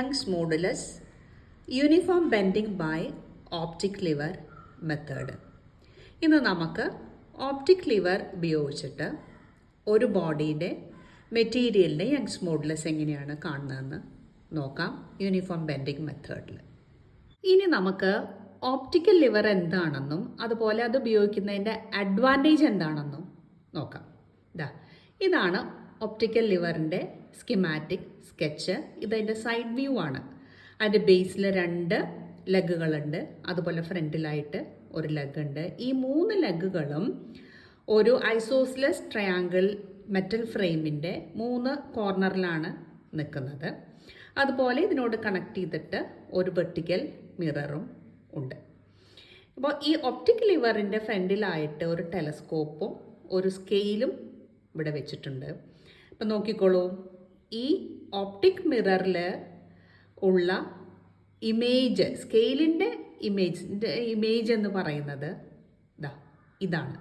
Young's modulus, uniform bending by optic lever method. ഇന്ന് നമുക്ക് optic liver ഉപയോഗിച്ചിട്ട് ഒരു ബോഡിയുടെ മെറ്റീരിയലിൻ്റെ യങ്സ് മോഡുലസ് എങ്ങനെയാണ് കാണുന്നതെന്ന് നോക്കാം യൂണിഫോം ബെൻഡിങ് മെത്തേഡിൽ. ഇനി നമുക്ക് ഓപ്റ്റിക്കൽ ലിവർ എന്താണെന്നും അതുപോലെ അത് ഉപയോഗിക്കുന്നതിൻ്റെ അഡ്വാൻറ്റേജ് എന്താണെന്നും നോക്കാം. ഇതാണ് ഒപ്റ്റിക്കൽ ലിവറിൻ്റെ സ്കിമാറ്റിക് സ്കെച്ച്. ഇതതിൻ്റെ സൈഡ് വ്യൂ ആണ്. അതിൻ്റെ ബേസിൽ 2 ലെഗുകളുണ്ട്, അതുപോലെ ഫ്രണ്ടിലായിട്ട് ഒരു ലെഗ് ഉണ്ട്. ഈ 3 ലെഗുകളും ഒരു ഐസോസ്ലെസ് ട്രയാങ്കിൾ മെറ്റൽ ഫ്രെയിമിൻ്റെ 3 കോർണറിലാണ് നിൽക്കുന്നത്. അതുപോലെ ഇതിനോട് കണക്ട് ചെയ്തിട്ട് ഒരു വെർട്ടിക്കൽ മിററും ഉണ്ട്. അപ്പോൾ ഈ ഒപ്റ്റിക് ലിവറിൻ്റെ ഫ്രണ്ടിലായിട്ട് ഒരു ടെലസ്കോപ്പും ഒരു സ്കെയിലും ഇവിടെ വെച്ചിട്ടുണ്ട്. അപ്പം നോക്കിക്കോളൂ, ഈ ഓപ്റ്റിക് മിററിൽ ഉള്ള ഇമേജ്, സ്കെയിലിൻ്റെ ഇമേജ് എന്ന് പറയുന്നത് ഇതാണ്.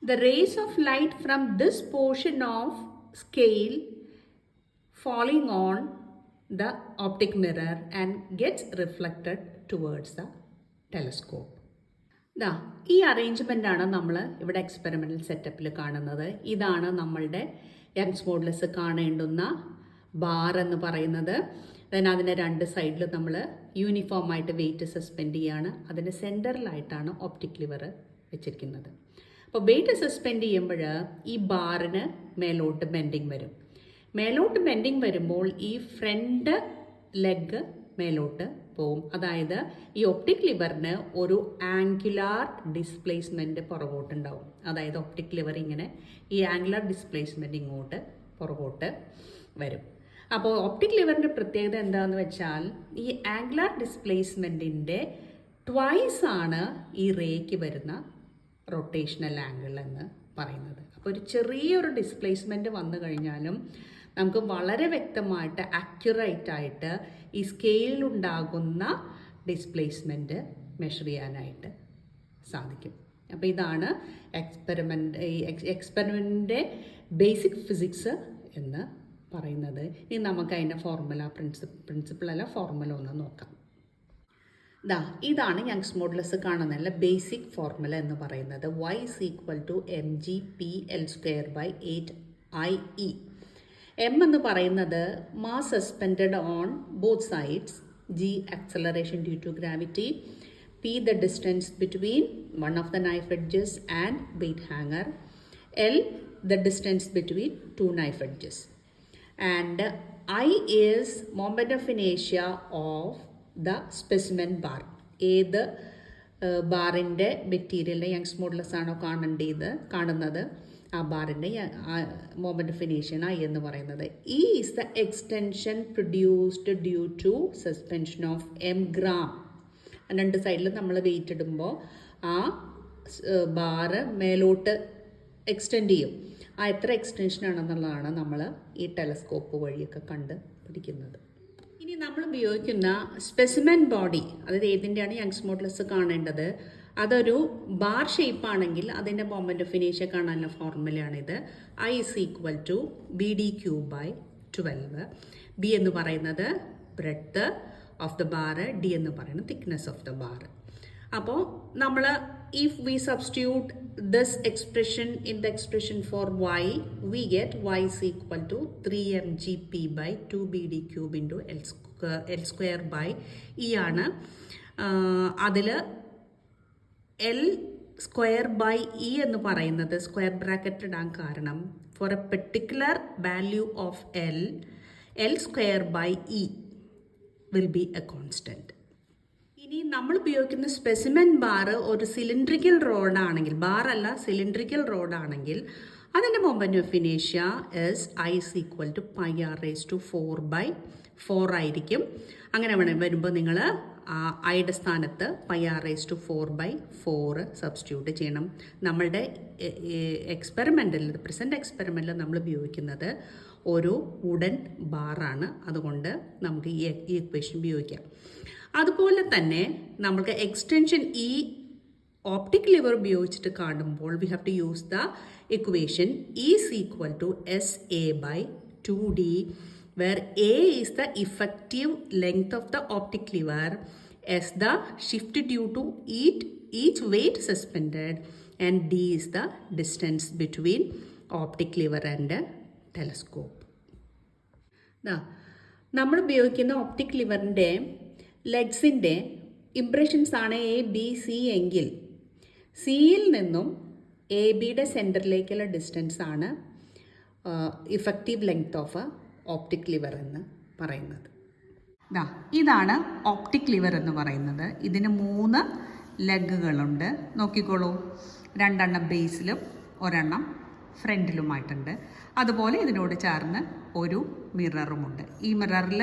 The race of light from this portion of scale falling on the optic mirror and gets reflected towards the telescope. ഈ അറേഞ്ച്മെൻ്റ് ആണ് നമ്മൾ ഇവിടെ എക്സ്പെരിമെൻ്റൽ സെറ്റപ്പിൽ കാണുന്നത്. ഇതാണ് നമ്മളുടെ യങ്സ് മോഡുലസ് കാണേണ്ടുന്ന ബാർ എന്ന് പറയുന്നത്. ദെൻ അതിൻ്റെ 2 സൈഡിൽ നമ്മൾ യൂണിഫോം ആയിട്ട് വെയിറ്റ് സസ്പെൻഡ് ചെയ്യുകയാണ്. അതിൻ്റെ സെൻറ്ററിലായിട്ടാണ് ഓപ്റ്റിക് ലിവർ വെച്ചിരിക്കുന്നത്. അപ്പോൾ വെയിറ്റ് സസ്പെൻഡ് ചെയ്യുമ്പോൾ ഈ ബാറിന് മേലോട്ട് ബെൻഡിങ് വരും. മേലോട്ട് ബെൻഡിങ് വരുമ്പോൾ ഈ ഫ്രണ്ട് ലെഗ് മേലോട്ട് പോവും. അതായത് ഈ ഒപ്റ്റിക് ലിവറിന് ഒരു ആംഗുലാർ ഡിസ്പ്ലേസ്മെൻറ്റ് പുറകോട്ടുണ്ടാവും. അതായത് ഒപ്റ്റിക് ലിവർ ഇങ്ങനെ ഈ ആംഗുലാർ ഡിസ്പ്ലേസ്മെൻറ്റ് ഇങ്ങോട്ട് പുറകോട്ട് വരും. അപ്പോൾ ഒപ്റ്റിക് ലിവറിൻ്റെ പ്രത്യേകത എന്താണെന്ന് വെച്ചാൽ ഈ ആംഗുലാർ ഡിസ്പ്ലേസ്മെൻറ്റിൻ്റെ ട്വൈസ് ആണ് ഈ റേക്ക് വരുന്ന റൊട്ടേഷണൽ ആംഗിൾ എന്ന് പറയുന്നത്. അപ്പോൾ ഒരു ചെറിയൊരു ഡിസ്പ്ലേസ്മെൻറ്റ് വന്നു കഴിഞ്ഞാലും നമുക്ക് വളരെ വ്യക്തമായിട്ട് ആക്യുറേറ്റ് ആയിട്ട് ഈ സ്കെയിലുണ്ടാകുന്ന ഡിസ്പ്ലേസ്മെൻറ്റ് മെഷർ ചെയ്യാനായിട്ട് സാധിക്കും. അപ്പോൾ ഇതാണ് എക്സ്പെരിമെൻറ്റിൻ്റെ ബേസിക് ഫിസിക്സ് എന്ന് പറയുന്നത്. ഇനി നമുക്ക് അതിൻ്റെ ഫോർമുല ഒന്ന് നോക്കാം. ഇതാണ് യങ്സ് മോഡുലസ് കാണുന്നതിലെ ബേസിക് ഫോർമുല എന്ന് പറയുന്നത്. y = mg/P(L²/8IE). m എന്ന് പറയുന്നത് mass suspended on both sides, g acceleration due to gravity, p the distance between one of the knife edges and weight hanger, l the distance between 2 knife edges, and I is moment of inertia of the specimen bar. ഏത് ബാറിൻ്റെ മെറ്റീരിയലിൻ്റെ Young's modulus ആണോ കാണുന്നത് ആ ബാറിൻ്റെ moment of ഇനേഷ്യ I എന്ന് പറയുന്നത്. E is the extension produced due to suspension of m gram. 2 സൈഡിൽ നമ്മൾ wait ഇടുമ്പോൾ ആ ബാറ് മേലോട്ട് എക്സ്റ്റെൻഡ് ചെയ്യും. ആ എത്ര എക്സ്റ്റൻഷൻ ആണെന്നുള്ളതാണ് നമ്മൾ ഈ ടെലസ്കോപ്പ് വഴിയൊക്കെ കണ്ട് പിടിക്കുന്നത്. ഇനി നമ്മൾ ഉപയോഗിക്കുന്ന സ്പെസിമെൻ ബോഡി, അതായത് ഏതിൻ്റെയാണ് യങ്സ് മോഡുലസ് കാണേണ്ടത്, അതൊരു ബാർ ഷേപ്പ് ആണെങ്കിൽ അതിൻ്റെ മൊമെൻ്റ് ഓഫ് ഇനേഷ്യ കാണാനുള്ള ഫോർമുലയാണിത്. I = BDQ/12. B എന്ന് പറയുന്നത് breadth of the bar, D എന്ന് പറയുന്നത് തിക്നെസ് ഓഫ് ദ ബാർ. അപ്പോൾ നമ്മൾ if we substitute this expression in the expression for y, we get y is equal to 3mgp/2bd³ into L²/E ആണ്. അതിൽ L²/E എന്ന് പറയുന്നത് സ്ക്വയർ ബ്രാക്കറ്റ് ഇടാൻ കാരണം for a particular value of L²/E will be a constant. ഇനി നമ്മൾ ഉപയോഗിക്കുന്ന specimen bar ഒരു സിലിണ്ട്രിക്കൽ റോഡാണെങ്കിൽ, ബാറല്ല സിലിണ്ട്രിക്കൽ റോഡാണെങ്കിൽ അതിൻ്റെ മൊമെൻ്റ് ഓഫ് ഇനേഷ്യ I = πr⁴/4 ആയിരിക്കും. അങ്ങനെ വരുമ്പോൾ നിങ്ങൾ ഐയുടെ സ്ഥാനത്ത് πr⁴/4 സബ്സ്റ്റിറ്റ്യൂട്ട് ചെയ്യണം. നമ്മളുടെ പ്രസൻറ്റ് എക്സ്പെരിമെൻറ്റിൽ നമ്മൾ ഉപയോഗിക്കുന്നത് ഒരു വുഡൻ ബാറാണ്. അതുകൊണ്ട് നമുക്ക് ഈ ഇക്വേഷൻ ഉപയോഗിക്കാം. അതുപോലെ തന്നെ നമുക്ക് എക്സ്റ്റൻഷൻ ഈ optic lever ഉപയോഗിച്ചിട്ട് കാണുമ്പോൾ we have to use the equation E is equal to SA by 2D where A is the effective length of the optic lever as the shift due to each weight suspended, and D is the distance between optic lever and telescope. നമ്മൾ ഉപയോഗിക്കുന്ന optic ലിവറിൻ്റെ ലെഗ്സിൻ്റെ impressions ആണ് A B C എങ്കിൽ സിയിൽ നിന്നും A ബിയുടെ സെൻറ്ററിലേക്കുള്ള distance ആണ് effective length of optic liver എന്ന് പറയുന്നത്. ഇതാണ് ഓപ്റ്റിക് ലിവർ എന്ന് പറയുന്നത്. ഇതിന് 3 ലെഗുകളുണ്ട്. നോക്കിക്കോളൂ, 2 ബേസിലും 1 ഫ്രണ്ടിലുമായിട്ടുണ്ട്. അതുപോലെ ഇതിനോട് ചേർന്ന് ഒരു മിററുമുണ്ട്. ഈ മിററിൽ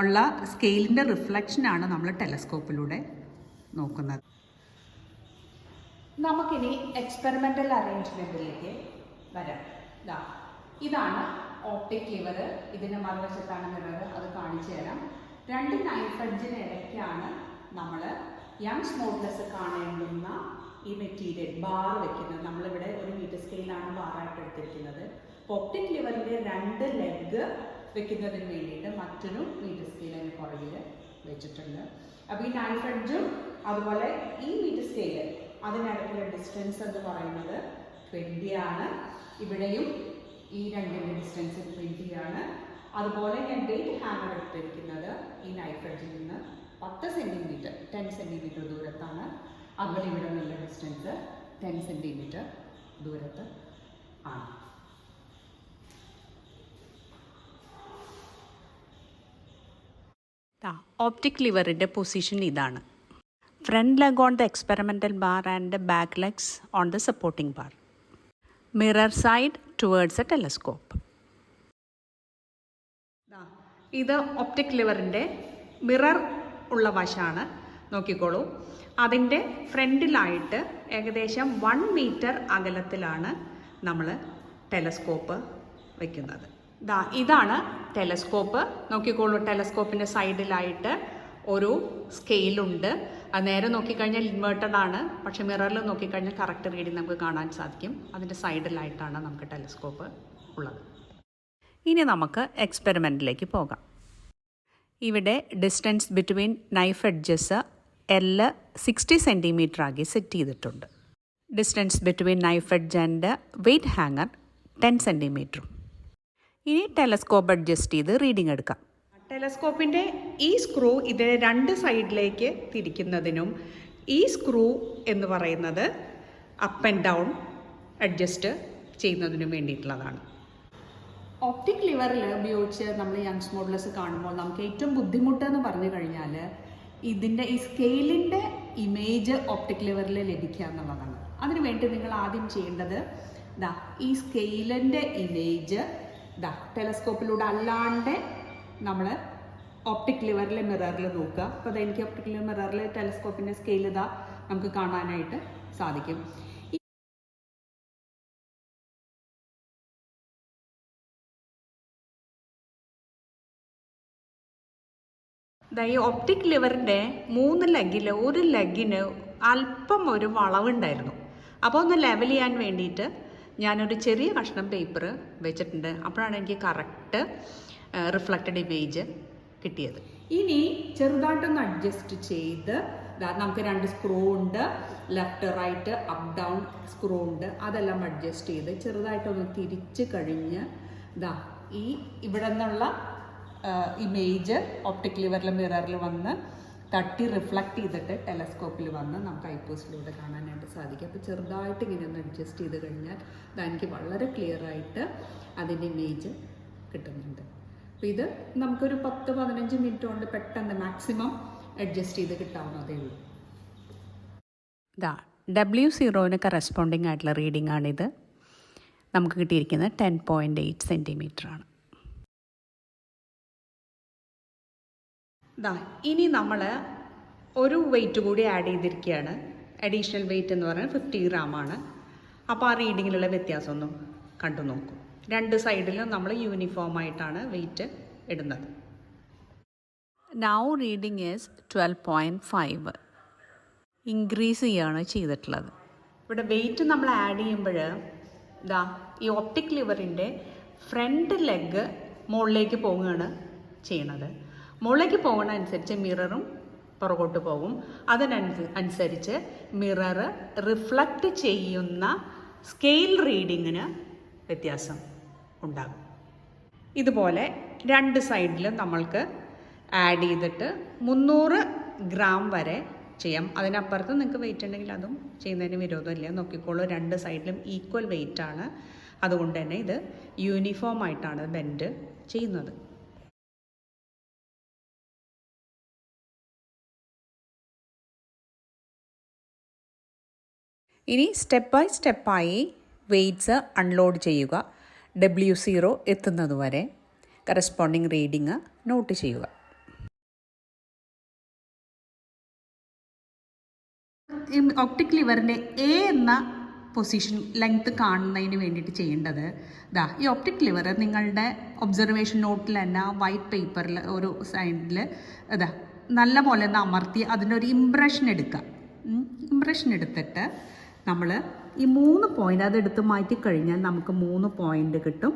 ഉള്ള സ്കെയിലിൻ്റെ റിഫ്ലക്ഷനാണ് നമ്മൾ ടെലസ്കോപ്പിലൂടെ നോക്കുന്നത്. നമുക്കിനി എക്സ്പെരിമെൻ്റൽ അറേഞ്ച്മെൻറ്റിലേക്ക് വരാം. ഇതാണ് ഓപ്റ്റിക് ലിവർ, ഇതിൻ്റെ മറുവശത്താണ് മിറർ, അത് കാണിച്ചു തരാം. 2 നൈഫ് എഡ്ജിന് ഇടയ്ക്കാണ് നമ്മൾ യങ്സ് മോഡുലസ് കാണേണ്ടുന്ന ഈ മെറ്റീരിയൽ ബാർ വെക്കുന്നത്. നമ്മളിവിടെ ഒരു മീറ്റർ സ്കെയിലാണ് ബാറായിട്ട് എടുത്തിരിക്കുന്നത്. ഒപ്റ്റിക് ലിവറിൻ്റെ 2 ലെഗ് വെക്കുന്നതിന് വേണ്ടിയിട്ട് മറ്റൊരു മീറ്റർ സ്കെയിൽ അതിന് പുറകിൽ വെച്ചിട്ടുണ്ട്. അപ്പോൾ ഈ നൈഫ് എഡ്ജും അതുപോലെ ഈ മീറ്റർ സ്കെയിൽ അതിനിടയ്ക്കുള്ള ഡിസ്റ്റൻസ് എന്ന് പറയുന്നത് 20 ആണ്. ഇവിടെയും ഈ 2ൻ്റെ ഡിസ്റ്റൻസ് 20 ആണ്. അതുപോലെ ഞാൻ വെയിറ്റ് ഹാമർ എടുത്തിരിക്കുന്നത് ഈ നൈഫ് എഡ്ജിൽ നിന്ന് 10 സെൻറ്റിമീറ്റർ 10 സെൻറ്റിമീറ്റർ ദൂരത്താണ്. അതുപോലെ ഇവിടെ നിന്നുള്ള ഡിസ്റ്റൻസ് 10 സെൻറ്റിമീറ്റർ ദൂരത്ത് ആണ്. ഓപ്റ്റിക് ലിവറിൻ്റെ പൊസിഷൻ ഇതാണ്. Front leg on the experimental bar and back legs on the supporting bar. Mirror side towards a telescope. ഇത് ഒപ്റ്റിക് ലിവറിൻ്റെ മിറർ ഉള്ള വശമാണ്. നോക്കിക്കോളൂ, അതിൻ്റെ ഫ്രണ്ടിലായിട്ട് ഏകദേശം 1 മീറ്റർ അകലത്തിലാണ് നമ്മൾ ടെലസ്കോപ്പ് വയ്ക്കുന്നത്. ഇതാണ് ടെലസ്കോപ്പ്. നോക്കിക്കോളൂ, ടെലസ്കോപ്പിൻ്റെ സൈഡിലായിട്ട് ഒരു സ്കെയിലുണ്ട്. അത് നേരെ നോക്കിക്കഴിഞ്ഞാൽ ഇൻവേർട്ടഡ് ആണ്, പക്ഷേ മിററിൽ നോക്കിക്കഴിഞ്ഞാൽ കറക്റ്റ് റീഡിങ് നമുക്ക് കാണാൻ സാധിക്കും. അതിൻ്റെ സൈഡിലായിട്ടാണ് നമുക്ക് ടെലസ്കോപ്പ് ഉള്ളത്. ഇനി നമുക്ക് എക്സ്പെരിമെൻറ്റിലേക്ക് പോകാം. ഇവിടെ distance between knife edges L 60 centimetre ആക്കി സെറ്റ് ചെയ്തിട്ടുണ്ട്. Distance between knife edge and weight hanger 10 സെൻറ്റിമീറ്ററും. ഇനി ടെലസ്കോപ്പ് അഡ്ജസ്റ്റ് ചെയ്ത് റീഡിംഗ് എടുക്കാം. ടെലസ്കോപ്പിൻ്റെ ഈ സ്ക്രൂ ഇതിനെ 2 സൈഡിലേക്ക് തിരിക്കുന്നതിനും ഈ സ്ക്രൂ എന്ന് പറയുന്നത് അപ്പ് ആൻഡ് ഡൗൺ അഡ്ജസ്റ്റ് ചെയ്യുന്നതിനും വേണ്ടിയിട്ടുള്ളതാണ്. ഓപ്റ്റിക് ലിവറിൽ ഉപയോഗിച്ച് നമ്മൾ യങ്സ് മോഡുലസ് കാണുമ്പോൾ നമുക്ക് ഏറ്റവും ബുദ്ധിമുട്ടെന്ന് പറഞ്ഞു കഴിഞ്ഞാൽ ഇതിൻ്റെ ഈ സ്കെയിലിൻ്റെ ഇമേജ് ഓപ്റ്റിക് ലിവറിൽ ലഭിക്കുക എന്നുള്ളതാണ്. അതിനുവേണ്ടി നിങ്ങൾ ആദ്യം ചെയ്യേണ്ടത് ഈ സ്കെയിലിൻ്റെ ഇമേജ് ടെലസ്കോപ്പിലൂടെ അല്ലാണ്ട് നമ്മൾ ഓപ്റ്റിക് ലിവറിലെ മിററിൽ നോക്കുക. അപ്പോൾ എനിക്ക് ഓപ്റ്റിക് ലിവർ മിററിൽ ടെലസ്കോപ്പിൻ്റെ സ്കെയിൽ നമുക്ക് കാണാനായിട്ട് സാധിക്കും. ഈ ഒപ്റ്റിക് ലിവറിൻ്റെ 3 ലെഗിൽ ഒരു ലെഗിന് അല്പം ഒരു വളവുണ്ടായിരുന്നു. അപ്പോൾ ഒന്ന് ലെവൽ ചെയ്യാൻ വേണ്ടിയിട്ട് ഞാനൊരു ചെറിയ കഷ്ണം പേപ്പർ വെച്ചിട്ടുണ്ട്. അപ്പോഴാണ് എനിക്ക് കറക്റ്റ് റിഫ്ലക്റ്റഡ് ഇമേജ് കിട്ടിയത്. ഇനി ചെറുതായിട്ടൊന്ന് അഡ്ജസ്റ്റ് ചെയ്ത് നമുക്ക് 2 സ്ക്രൂ ഉണ്ട്, left right up down screw ഉണ്ട്. അതെല്ലാം അഡ്ജസ്റ്റ് ചെയ്ത് ചെറുതായിട്ടൊന്ന് തിരിച്ച് കഴിഞ്ഞ് ഈ ഇവിടെ നിന്നുള്ള ഇമേജ് ഓപ്റ്റിക് ലിവറിൽ മിററിൽ വന്ന് തട്ടി റിഫ്ലക്റ്റ് ചെയ്തിട്ട് ടെലസ്കോപ്പിൽ വന്ന് നമുക്ക് ഐപോസിലൂടെ കാണാനായിട്ട് സാധിക്കും. അപ്പോൾ ചെറുതായിട്ട് ഇങ്ങനെ ഒന്ന് അഡ്ജസ്റ്റ് ചെയ്ത് കഴിഞ്ഞാൽ എനിക്ക് വളരെ ക്ലിയർ ആയിട്ട് അതിൻ്റെ ഇമേജ് കിട്ടുന്നുണ്ട്. അപ്പോൾ ഇത് നമുക്കൊരു 10-15 മിനിറ്റ് കൊണ്ട് പെട്ടെന്ന് മാക്സിമം അഡ്ജസ്റ്റ് ചെയ്ത് കിട്ടാവുന്നതേ ഉള്ളൂ. W0 കറസ്പോണ്ടിങ് ആയിട്ടുള്ള റീഡിംഗ് ആണിത്. നമുക്ക് കിട്ടിയിരിക്കുന്നത് 10.8 സെൻറ്റിമീറ്റർ ആണ്. ഇനി നമ്മൾ ഒരു വെയിറ്റ് കൂടി ആഡ് ചെയ്തിരിക്കുകയാണ്. അഡീഷണൽ വെയിറ്റ് എന്ന് പറയുന്നത് 50 ഗ്രാമാണ്. അപ്പോൾ ആ റീഡിങ്ങിലുള്ള വ്യത്യാസം ഒന്ന് കണ്ടു നോക്കും. 2 സൈഡിലും നമ്മൾ യൂണിഫോം ആയിട്ടാണ് വെയിറ്റ് ഇടുന്നത്. Now reading is 12.5. ഇൻക്രീസ് ചെയ്യുകയാണ് ചെയ്തിട്ടുള്ളത്. ഇവിടെ വെയിറ്റ് നമ്മൾ ആഡ് ചെയ്യുമ്പോൾ ഈ ഒപ്റ്റിക് ലിവറിൻ്റെ ഫ്രണ്ട് ലെഗ് മുകളിലേക്ക് പോവുകയാണ് ചെയ്യണത്. മുകളിലേക്ക് പോകുന്നതനുസരിച്ച് മിററും പുറകോട്ട് പോകും. അതിനനുസരിച്ച് മിറർ റിഫ്ലക്റ്റ് ചെയ്യുന്ന സ്കെയിൽ റീഡിങ്ങിന് വ്യത്യാസം ഉണ്ടാകും. ഇതുപോലെ രണ്ട് സൈഡിലും നമ്മൾക്ക് ആഡ് ചെയ്തിട്ട് 300 ഗ്രാം വരെ ചെയ്യാം. അതിനപ്പുറത്ത് നിങ്ങൾക്ക് വെയിറ്റ് ഉണ്ടെങ്കിൽ അതും ചെയ്യുന്നതിന് വിരോധമില്ല. നോക്കിക്കോളൂ, രണ്ട് സൈഡിലും ഈക്വൽ വെയിറ്റ് ആണ്. അതുകൊണ്ട് തന്നെ ഇത് യൂണിഫോം ആയിട്ടാണ് ബെൻഡ് ചെയ്യുന്നത്. ഇനി സ്റ്റെപ്പ് ബൈ സ്റ്റെപ്പായി വെയ്റ്റ്സ് അൺലോഡ് ചെയ്യുക. W0 എത്തുന്നതുവരെ കറസ്പോണ്ടിങ് റീഡിങ് നോട്ട് ചെയ്യുക. ഒപ്റ്റിക് ലിവറിൻ്റെ A എന്ന പൊസിഷൻ ലെങ്ത് കാണുന്നതിന് വേണ്ടിയിട്ട് ചെയ്യേണ്ടത് ഈ ഒപ്റ്റിക് ലിവർ നിങ്ങളുടെ ഒബ്സർവേഷൻ നോട്ടിൽ തന്നെ വൈറ്റ് പേപ്പറിൽ ഒരു സൈഡിൽ നല്ല പോലെ ഒന്ന് അമർത്തി അതിൻ്റെ ഒരു ഇംപ്രഷൻ എടുക്കുക. ഇംപ്രഷൻ എടുത്തിട്ട് നമ്മൾ ഈ 3 പോയിൻ്റ് അതെടുത്ത് മാറ്റി കഴിഞ്ഞാൽ നമുക്ക് 3 പോയിൻ്റ് കിട്ടും.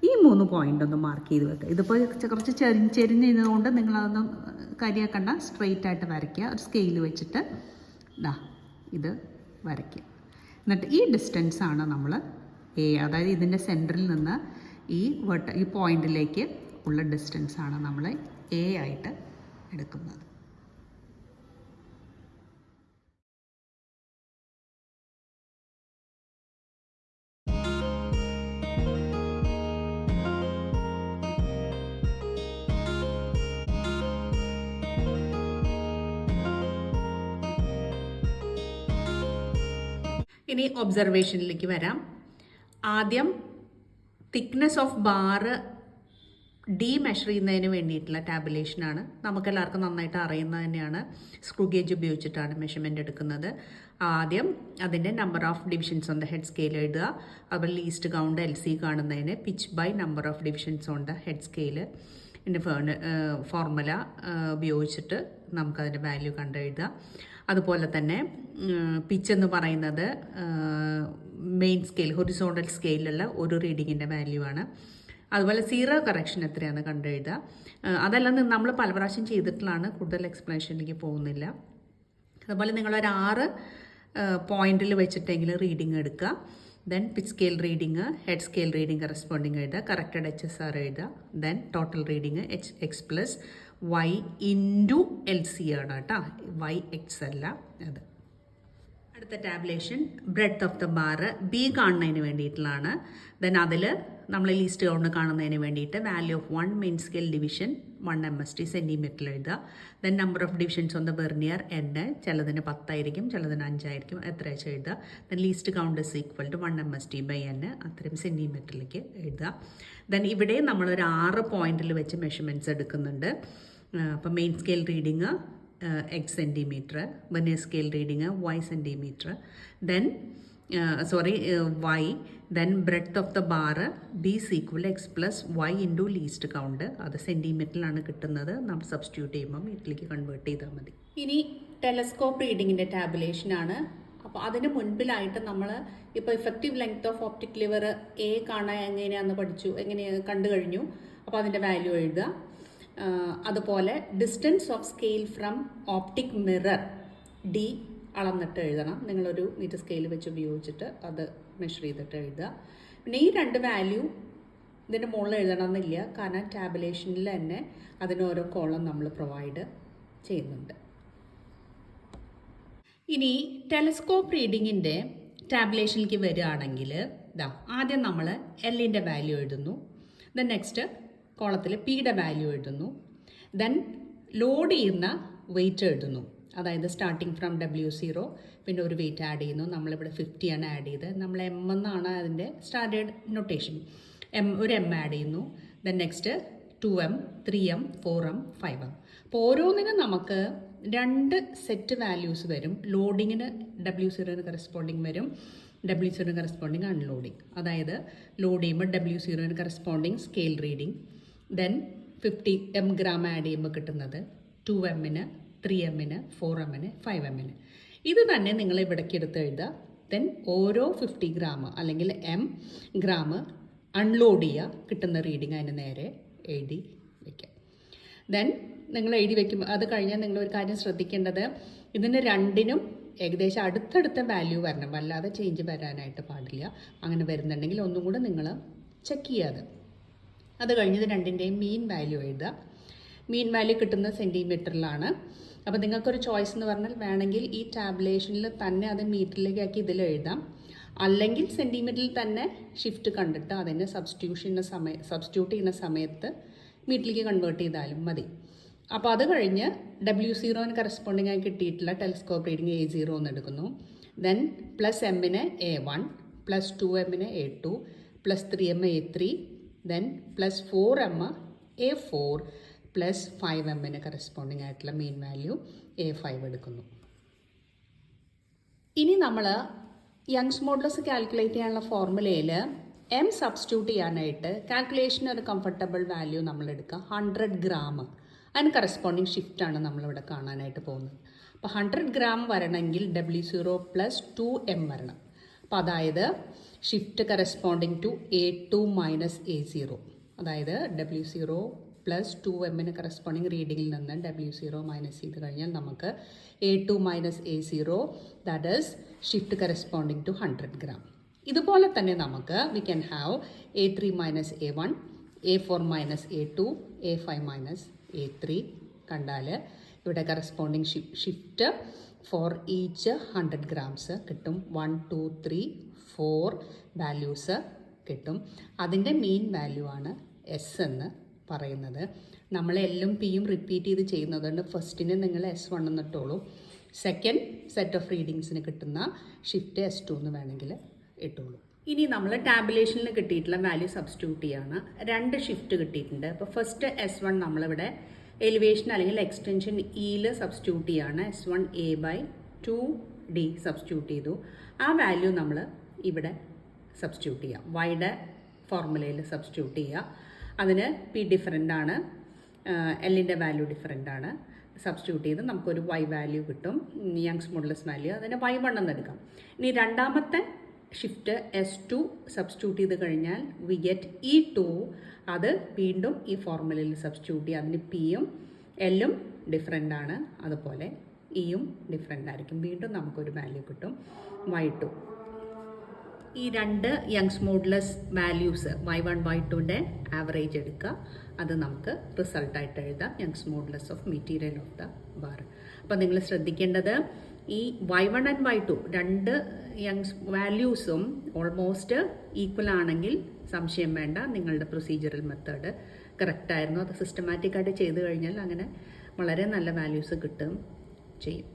ഈ 3 പോയിൻ്റ് ഒന്ന് മാർക്ക് ചെയ്ത് വെക്കുക. ഇതിപ്പോൾ കുറച്ച് ചെരിഞ്ഞതുകൊണ്ട് നിങ്ങളതൊന്ന് കരിയാക്കണ്ട, സ്ട്രെയിറ്റ് ആയിട്ട് വരയ്ക്കുക. ഒരു സ്കെയിൽ വെച്ചിട്ട് ഇത് വരയ്ക്കുക. എന്നിട്ട് ഈ ഡിസ്റ്റൻസാണ് നമ്മൾ അതായത് ഇതിൻ്റെ സെൻറ്ററിൽ നിന്ന് ഈ പോയിന്റിലേക്ക് ഉള്ള ഡിസ്റ്റൻസാണ് നമ്മൾ ആയിട്ട് എടുക്കുന്നത്. ഇനി ഒബ്സർവേഷനിലേക്ക് വരാം. ആദ്യം തിക്നെസ് ഓഫ് ബാറ് മെഷർ ചെയ്യുന്നതിന് വേണ്ടിയിട്ടുള്ള ടാബുലേഷനാണ്. നമുക്കെല്ലാവർക്കും നന്നായിട്ട് അറിയുന്നത് തന്നെയാണ്. സ്ക്രൂ ഗേജ് ഉപയോഗിച്ചിട്ടാണ് മെഷർമെൻ്റ് എടുക്കുന്നത്. ആദ്യം അതിൻ്റെ number of divisions on the head scale എഴുതുക. അതുപോലെ ലീസ്റ്റ് കൗണ്ട് LC കാണുന്നതിന് pitch by number of divisions on the head scale formula ഉപയോഗിച്ചിട്ട് നമുക്കതിൻ്റെ വാല്യൂ കണ്ടെഴുതുക. അതുപോലെ തന്നെ പിച്ച് എന്ന് പറയുന്നത് മെയിൻ സ്കെയിൽ ഹൊറിസോണ്ടൽ സ്കെയിലുള്ള ഒരു റീഡിങ്ങിൻ്റെ വാല്യൂ ആണ്. അതുപോലെ സീറോ കറക്ഷൻ എത്രയാണ് കണ്ടെഴുതുക. അതെല്ലാം നമ്മൾ പല പ്രാവശ്യം ചെയ്തിട്ടുള്ളതാണ്, കൂടുതൽ എക്സ്പ്ലനേഷനിലേക്ക് പോകുന്നില്ല. അതുപോലെ നിങ്ങളൊരു 6 പോയിന്റിൽ വെച്ചിട്ടെങ്കിലും റീഡിങ് എടുക്കുക. Then pitch scale reading, head scale reading corresponding എഴുതുക, കറക്റ്റഡ് HSR എഴുതുക. Then total reading HX plus Y into LC ആണ് കേട്ടോ, YX അല്ല അത്. അടുത്ത tabulation breadth of the bar കാണുന്നതിന് വേണ്ടിയിട്ടുള്ളതാണ്. ദെൻ അതിൽ നമ്മൾ ലീസ്റ്റ് കൗണ്ട് കാണുന്നതിന് വേണ്ടിയിട്ട് value of 1 main scale division 1 MST സെൻറ്റിമീറ്ററിൽ എഴുതുക. Then number of divisions on the vernier N, ചിലതിന് 10 ആയിരിക്കും, ചിലതിന് 5 ആയിരിക്കും, എത്ര വെച്ച് എഴുതുക. Then least count is equal to 1 MST by N, അത്രയും സെൻറ്റിമീറ്ററിലേക്ക് എഴുതുക. ദെൻ ഇവിടെ നമ്മളൊരു 6 പോയിന്റിൽ വെച്ച് മെഷർമെൻറ്റ്സ് എടുക്കുന്നുണ്ട്. അപ്പോൾ main scale reading X centimetre, vernier scale reading Y centimetre, then Y, then breadth of the bar equal X plus Y into least count, അത് സെൻറ്റിമീറ്ററിലാണ് കിട്ടുന്നത്. നമ്മൾ സബ്സ്റ്റിറ്റ്യൂട്ട് ചെയ്യുമ്പോൾ മീറ്ററിലേക്ക് കൺവേർട്ട് ചെയ്താൽ മതി. ഇനി ടെലസ്കോപ്പ് റീഡിങ്ങിൻ്റെ ടാബുലേഷനാണ്. അപ്പോൾ അതിന് മുൻപിലായിട്ട് നമ്മൾ ഇപ്പോൾ effective length of optic liver കാണാൻ എങ്ങനെയാണെന്ന് പഠിച്ചു, കണ്ടു കഴിഞ്ഞു. അപ്പോൾ അതിൻ്റെ വാല്യൂ എഴുതുക. അതുപോലെ distance of scale from optic mirror അളന്നിട്ട് എഴുതണം. നിങ്ങളൊരു മീറ്റർ സ്കെയിൽ വെച്ച് ഉപയോഗിച്ചിട്ട് അത് മെഷർ ചെയ്തിട്ട് എഴുതുക. പിന്നെ ഈ 2 വാല്യൂ ഇതിൻ്റെ മുകളിൽ എഴുതണമെന്നില്ല, കാരണം ടാബുലേഷനിൽ തന്നെ അതിനോരോ കോളം നമ്മൾ പ്രൊവൈഡ് ചെയ്യുന്നുണ്ട്. ഇനി ടെലസ്കോപ്പ് റീഡിങ്ങിൻ്റെ ടാബുലേഷനിലേക്ക് വരികയാണെങ്കിൽ ആദ്യം നമ്മൾ Lൻ്റെ വാല്യൂ എഴുതുന്നു. ദെൻ നെക്സ്റ്റ് കോളത്തിൽ Pയുടെ വാല്യൂ എഴുതുന്നു. ദെൻ ലോഡ് ചെയ്യുന്ന വെയിറ്റ് എഴുതുന്നു. അതായത് സ്റ്റാർട്ടിങ് ഫ്രം W0, പിന്നെ ഒരു വെയിറ്റ് ആഡ് ചെയ്യുന്നു. നമ്മളിവിടെ 50 ആണ് ആഡ് ചെയ്തത്. നമ്മൾ M എന്നാണ് അതിൻ്റെ സ്റ്റാൻഡേർഡ് നൊട്ടേഷൻ. ഒരു M ആഡ് ചെയ്യുന്നു. Then next 2M, 3M, 4M, 5M. അപ്പോൾ ഓരോന്നിനും നമുക്ക് 2 സെറ്റ് വാല്യൂസ് വരും. ലോഡിങ്ങിന് W0 കറസ്പോണ്ടിങ് വരും, W0 കറസ്പോണ്ടിങ് അൺലോഡിങ്. അതായത് ലോഡ് ചെയ്യുമ്പോൾ W0 corresponding scale reading, then 50 M gram add ചെയ്യുമ്പോൾ കിട്ടുന്നത് 2M, 3M, 4M, 5M. ഇത് തന്നെ നിങ്ങൾ ഇവിടേക്ക് എടുത്ത് എഴുതുക. ദെൻ ഓരോ 50 ഗ്രാം അല്ലെങ്കിൽ M ഗ്രാം അൺലോഡ് ചെയ്യുക, കിട്ടുന്ന റീഡിങ് അതിന് നേരെ എഴുതി വയ്ക്കാം. ദെൻ നിങ്ങൾ എഴുതി വയ്ക്കുമ്പോൾ അത് കഴിഞ്ഞാൽ നിങ്ങളൊരു കാര്യം ശ്രദ്ധിക്കേണ്ടത്, ഇതിന് രണ്ടിനും ഏകദേശം അടുത്തടുത്ത വാല്യൂ വരണം, വല്ലാതെ ചേഞ്ച് വരാനായിട്ട് പാടില്ല. അങ്ങനെ വരുന്നുണ്ടെങ്കിൽ ഒന്നും കൂടെ നിങ്ങൾ ചെക്ക് ചെയ്യാതെ. അത് കഴിഞ്ഞത് രണ്ടിൻ്റെയും മീൻ വാല്യൂ എഴുതുക. മീൻ വാല്യൂ കിട്ടുന്നത് സെൻറ്റിമീറ്ററിലാണ്. അപ്പോൾ നിങ്ങൾക്കൊരു ചോയ്സ് എന്ന് പറഞ്ഞാൽ വേണമെങ്കിൽ ഈ ടാബുലേഷനിൽ തന്നെ അത് മീറ്ററിലേക്ക് ആക്കി ഇതിൽ എഴുതാം, അല്ലെങ്കിൽ സെൻറ്റിമീറ്ററിൽ തന്നെ ഷിഫ്റ്റ് കണ്ടിട്ട് അതിനെ സബ്സ്റ്റിറ്റ്യൂട്ട് ചെയ്യുന്ന സമയത്ത് മീറ്ററിലേക്ക് കൺവേർട്ട് ചെയ്താലും മതി. അപ്പോൾ അത് കഴിഞ്ഞ് W0 കറസ്പോണ്ടിങ് ആയി കിട്ടിയിട്ടുള്ള ടെലിസ്കോപ്പ് റീഡിങ് A0 എന്ന് എടുക്കുന്നു. Then +m A1, +2m A2, +3m A3, then +4m A4, +5m corresponding ആയിട്ടുള്ള മീൻ വാല്യൂ A5 എടുക്കുന്നു. ഇനി നമ്മൾ യങ്സ് മോഡുലസ് കാൽക്കുലേറ്റ് ചെയ്യാനുള്ള ഫോർമുലയിൽ m സബ്സ്റ്റിറ്റ്യൂട്ട് ചെയ്യാനായിട്ട് കാൽക്കുലേഷന് ഒരു കംഫർട്ടബിൾ വാല്യൂ നമ്മൾ എടുക്കുക 100 ഗ്രാം. അതിന് കറസ്പോണ്ടിങ് ഷിഫ്റ്റാണ് നമ്മളിവിടെ കാണാനായിട്ട് പോകുന്നത്. അപ്പോൾ 100 ഗ്രാം വരണമെങ്കിൽ W0 + 2m വരണം. അപ്പോൾ അതായത് shift corresponding to A2 - A0, അതായത് W0 + 2m കറസ്പോണ്ടിങ് റീഡിങ്ങിൽ നിന്ന് W0 മൈനസ് ചെയ്ത് കഴിഞ്ഞാൽ നമുക്ക് A2 - A0, that is shift corresponding to 100 gram. ഇതുപോലെ തന്നെ നമുക്ക് we can have A3 - A1, A4 - A2, A5 - A3 കണ്ടാൽ ഇവിടെ corresponding shift for each 100 grams കിട്ടും. 1, 2, 3, 4 വാല്യൂസ് കിട്ടും. അതിൻ്റെ മീൻ വാല്യൂ ആണ് S എന്ന് പറയുന്നത്. നമ്മൾ L ഉം P യും റിപ്പീറ്റ് ചെയ്ത് ചെയ്യുന്നതുകൊണ്ട് ഫസ്റ്റിന് നിങ്ങൾ S1 എന്നിട്ടോളൂ. സെക്കൻഡ് സെറ്റ് ഓഫ് റീഡിങ്സിന് കിട്ടുന്ന ഷിഫ്റ്റ് S2 എന്ന് വേണമെങ്കിൽ ഇട്ടോളൂ. ഇനി നമ്മൾ ടാബുലേഷനിൽ കിട്ടിയിട്ടുള്ള വാല്യൂ സബ്സ്റ്റിറ്റ്യൂട്ട് ചെയ്യാണ്. 2 ഷിഫ്റ്റ് കിട്ടിയിട്ടുണ്ട്. അപ്പോൾ ഫസ്റ്റ് S1 നമ്മളിവിടെ എലിവേഷൻ അല്ലെങ്കിൽ എക്സ്റ്റൻഷൻ ഇയിൽ സബ്സ്റ്റിറ്റ്യൂട്ട് ചെയ്യാണ്. S1A/2D സബ്സ്റ്റിറ്റ്യൂട്ട് ചെയ്തു. ആ വാല്യൂ നമ്മൾ ഇവിടെ സബ്സ്റ്റിറ്റ്യൂട്ട് ചെയ്യാം. വൈയുടെ ഫോർമുലയിൽ സബ്സ്റ്റിറ്റ്യൂട്ട് ചെയ്യുക. അതിന് P ഡിഫറൻ്റ് ആണ്, Lൻ്റെ വാല്യൂ ഡിഫറൻ്റ് ആണ്. സബ്സ്റ്റിറ്റ്യൂട്ട് ചെയ്ത് നമുക്കൊരു Y വാല്യൂ കിട്ടും, യങ്സ് മോഡുലസ് വാല്യൂ. അതിനെ Y1 എന്ന് എടുക്കാം. ഇനി രണ്ടാമത്തെ ഷിഫ്റ്റ് S2 സബ്സ്റ്റിറ്റ്യൂട്ട് ചെയ്ത് കഴിഞ്ഞാൽ വി ഗെറ്റ് E2. അത് വീണ്ടും ഈ ഫോർമുലയിൽ സബ്സ്റ്റിറ്റ്യൂട്ട് ചെയ്യുക. അതിന് Pയും Lഉം ഡിഫറൻ്റ് ആണ്, അതുപോലെ Eയും ഡിഫറൻ്റ് ആയിരിക്കും. വീണ്ടും നമുക്കൊരു വാല്യൂ കിട്ടും Y2. ഈ 2 യങ്സ് മോഡുലസ് വാല്യൂസ് Y1, Y2ൻ്റെ ആവറേജ് എടുക്കുക. അത് നമുക്ക് റിസൾട്ടായിട്ട് എഴുതാം, Young's modulus of material of the bar. അപ്പോൾ നിങ്ങൾ ശ്രദ്ധിക്കേണ്ടത് ഈ Y1 ആൻഡ് Y2 2 യങ്സ് വാല്യൂസും ഓൾമോസ്റ്റ് ഈക്വൽ ആണെങ്കിൽ സംശയം വേണ്ട, നിങ്ങളുടെ പ്രൊസീജിയറൽ മെത്തേഡ് കറക്റ്റായിരുന്നു. അത് സിസ്റ്റമാറ്റിക്കായിട്ട് ചെയ്ത് കഴിഞ്ഞാൽ അങ്ങനെ വളരെ നല്ല വാല്യൂസ് കിട്ടുകയും ചെയ്യും.